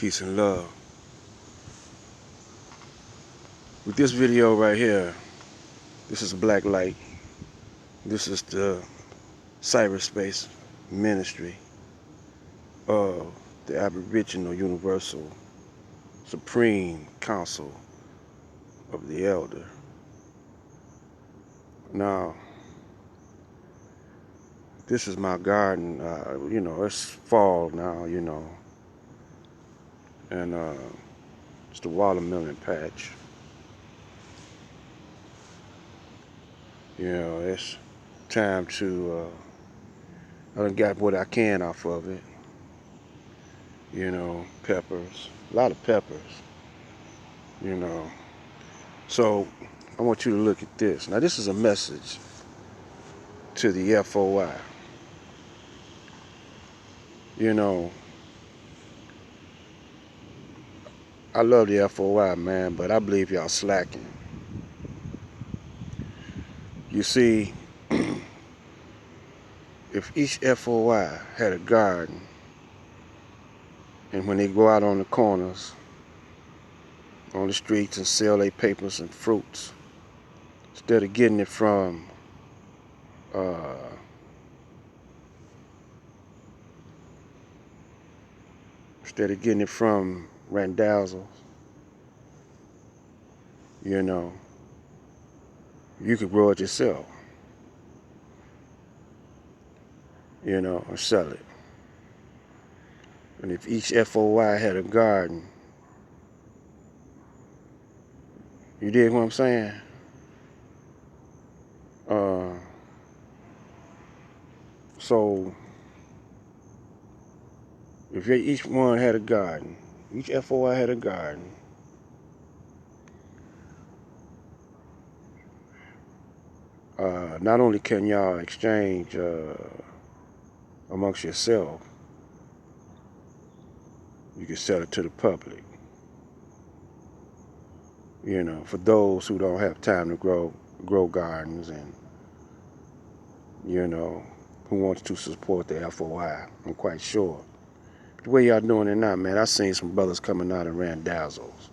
Peace and love. With this video right here, this is Black Light. This is the cyberspace ministry of the Aboriginal Universal Supreme Council of the Elder. Now, this is my garden. It's fall now, and it's the watermelon patch. It's time to, I done got what I can off of it. Peppers, a lot of peppers, So I want you to look at this. Now this is a message to the FOI. I love the FOI, man, but I believe y'all slacking. You see, if each FOI had a garden, and when they go out on the corners, on the streets and sell their papers and fruits, instead of getting it from Randazzo, you could grow it yourself, and sell it. And if each FOI had a garden, you dig what I'm saying? So if each one had a garden, each FOI had a garden, not only can y'all exchange amongst yourself, you can sell it to the public. For those who don't have time to grow gardens and, who wants to support the FOI, I'm quite sure. The way y'all doing it now, man, I seen some brothers coming out of Randazzo's.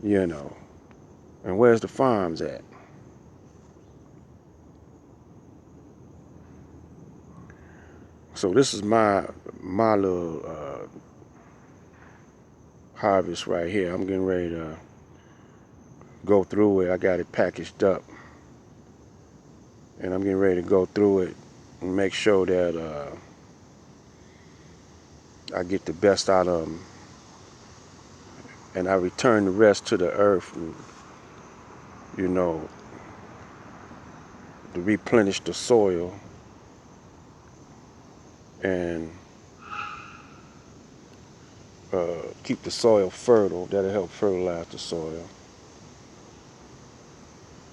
And where's the farms at? So this is my little harvest right here. I'm getting ready to go through it. I got it packaged up, and I'm getting ready to go through it and make sure that I get the best out of them, and I return the rest to the earth, and, to replenish the soil and keep the soil fertile. That'll help fertilize the soil.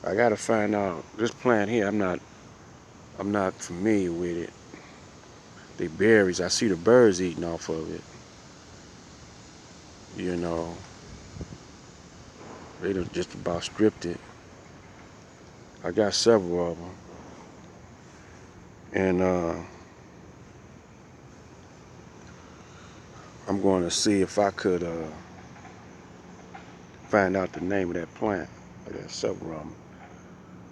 I gotta find out this plant here. I'm not familiar with it. They berries. I see the birds eating off of it. They done just about stripped it. I got several of them, and I'm going to see if I could find out the name of that plant. I got several of them.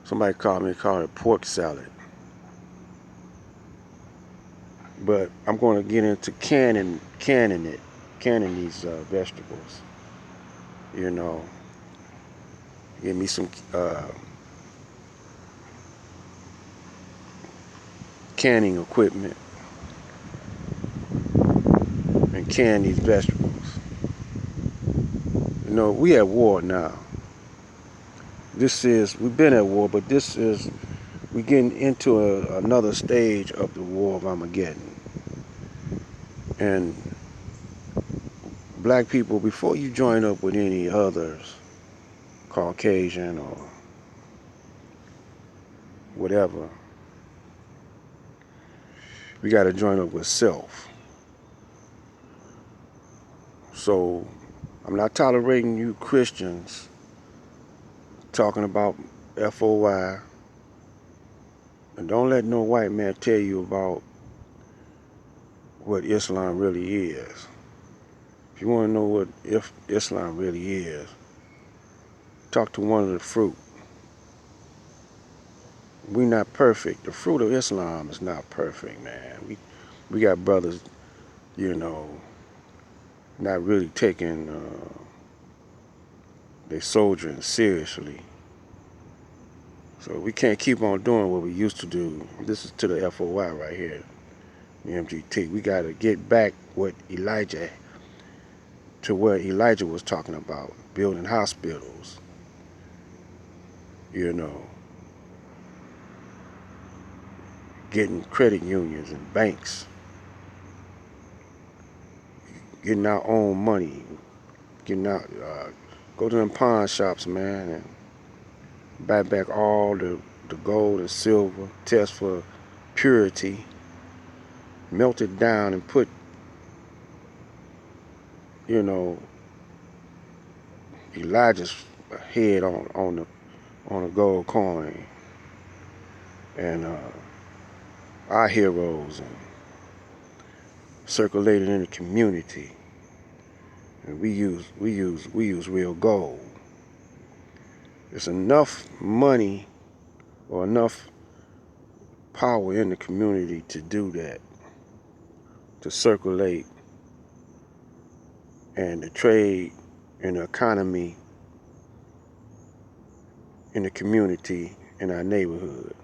Somebody called it pork salad. But I'm going to get into canning these vegetables. Give me some canning equipment and can these vegetables. We at war now. We've been at war, but we're getting into another stage of the war of Armageddon. And black people, before you join up with any others, Caucasian or whatever, we got to join up with self. So I'm not tolerating you Christians talking about FOI, and don't let no white man tell you about what Islam really is. If you want to know what Islam really is, talk to one of the fruit. We not perfect. The fruit of Islam is not perfect, man. We got brothers, you know, not really taking their soldiering seriously. So we can't keep on doing what we used to do. This is to the FOI right here, the MGT. We got to get back to where Elijah was talking about, building hospitals, you know, getting credit unions and banks, getting our own money, go to them pawn shops, man, and buy back all the gold and silver, test for purity, melt it down and put, you know, Elijah's head on a gold coin, and our heroes, and circulate it in the community. And we use real gold. There's enough money or enough power in the community to do that, to circulate and to trade in the economy, in the community, in our neighborhood.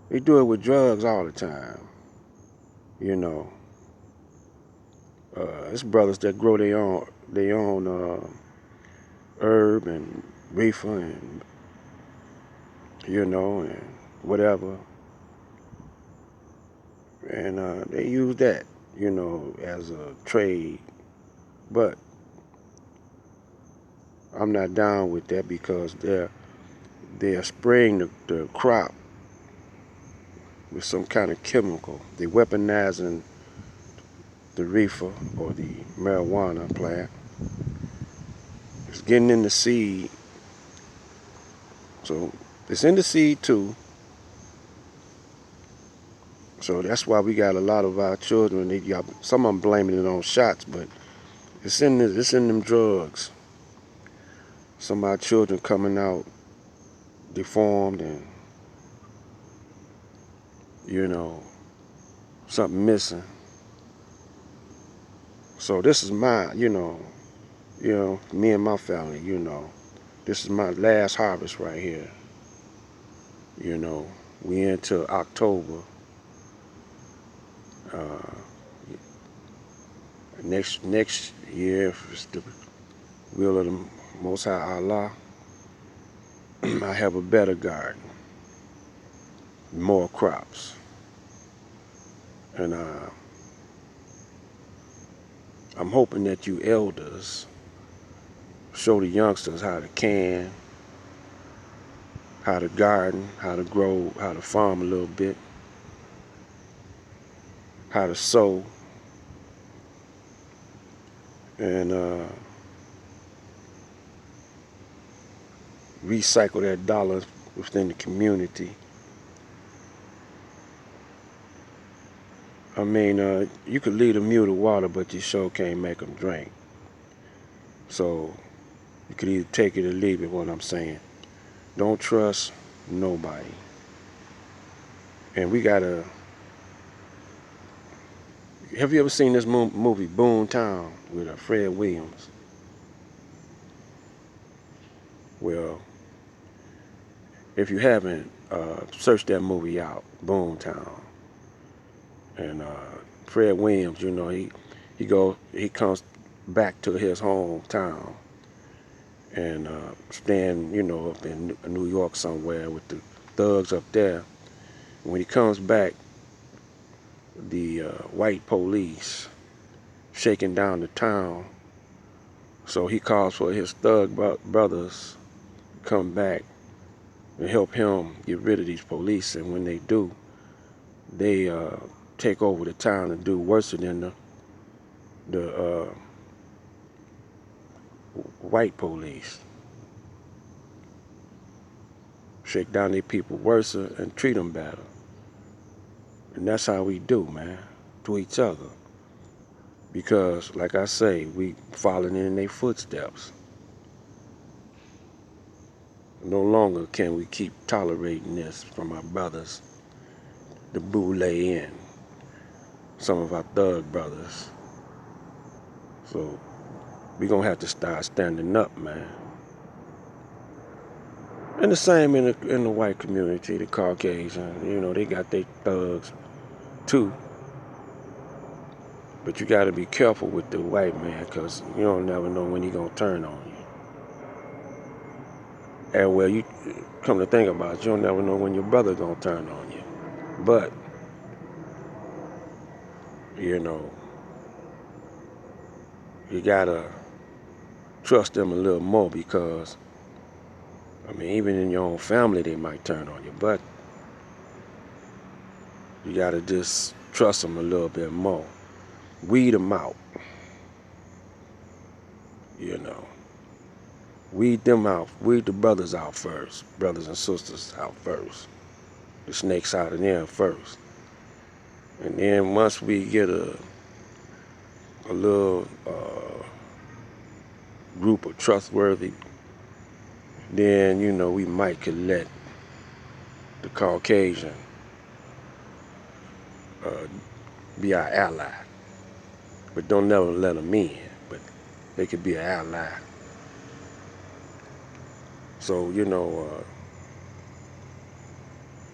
We do it with drugs all the time, you know. It's brothers that grow their own herb and reefer and, you know, and whatever, and they use that, you know, as a trade. But I'm not down with that, because they're spraying the crop with some kind of chemical. They're weaponizing the reefer or the marijuana plant. It's getting in the seed. So it's in the seed too. So that's why we got a lot of our children. Some of them blaming it on shots, but it's in them drugs. Some of our children coming out deformed and, you know, something missing. So this is my, you know, me and my family, you know, this is my last harvest right here. You know, we into October. Next year, if it's the will of the Most High Allah, I have a better garden, more crops, and I'm hoping that you elders show the youngsters how to can, how to garden, how to grow, how to farm a little bit, how to sow, and recycle that dollar within the community. I mean, you could lead a mule to water, but you sure can't make them drink. So you could either take it or leave it, what I'm saying. Don't trust nobody. And we gotta, have you ever seen this movie, Boomtown, with Fred Williams? Well, if you haven't, search that movie out, Boomtown. And Fred Williams, you know, he comes back to his hometown and staying, you know, up in New York somewhere with the thugs up there. When he comes back, the white police shaking down the town. So he calls for his thug brothers to come back and help him get rid of these police. And when they do, they take over the town and do worse than the white police. Shake down their people worse and treat them better. And that's how we do, man, to each other. Because, like I say, we following in their footsteps. No longer can we keep tolerating this from our brothers, the Boule and some of our thug brothers. So we're going to have to start standing up, man. And the same in the white community, the Caucasian, they got their thugs too. But you got to be careful with the white man, because you don't never know when he's going to turn on you. And well, you come to think about it, you don't never know when your brother going to turn on you. But, you got to trust them a little more, because, even in your own family, they might turn on you. But you got to just trust them a little bit more. Weed them out. Weed them out. Weed the brothers out first. Brothers and sisters out first. The snakes out of them first. And then once we get a little group of trustworthy, then, we might could let the Caucasian be our ally. But don't never let them in. But they could be an ally. So,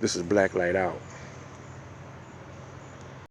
this is Black Light Out.